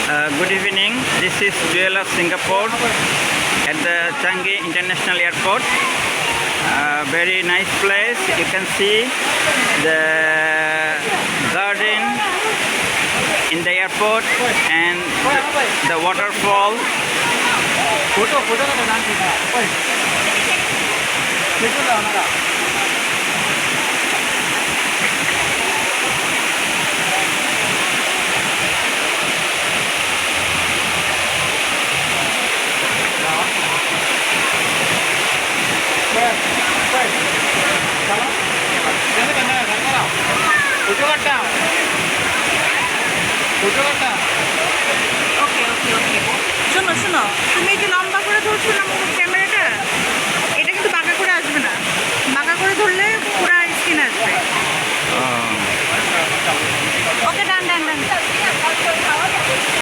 Good evening. This is Jewel of Singapore at the Changi International Airport. Very nice place. You can see the garden in the airport and the waterfall. ওকে ওকে ওকে শোনো শোনো তুমি কি লম্বা করে ধরছো না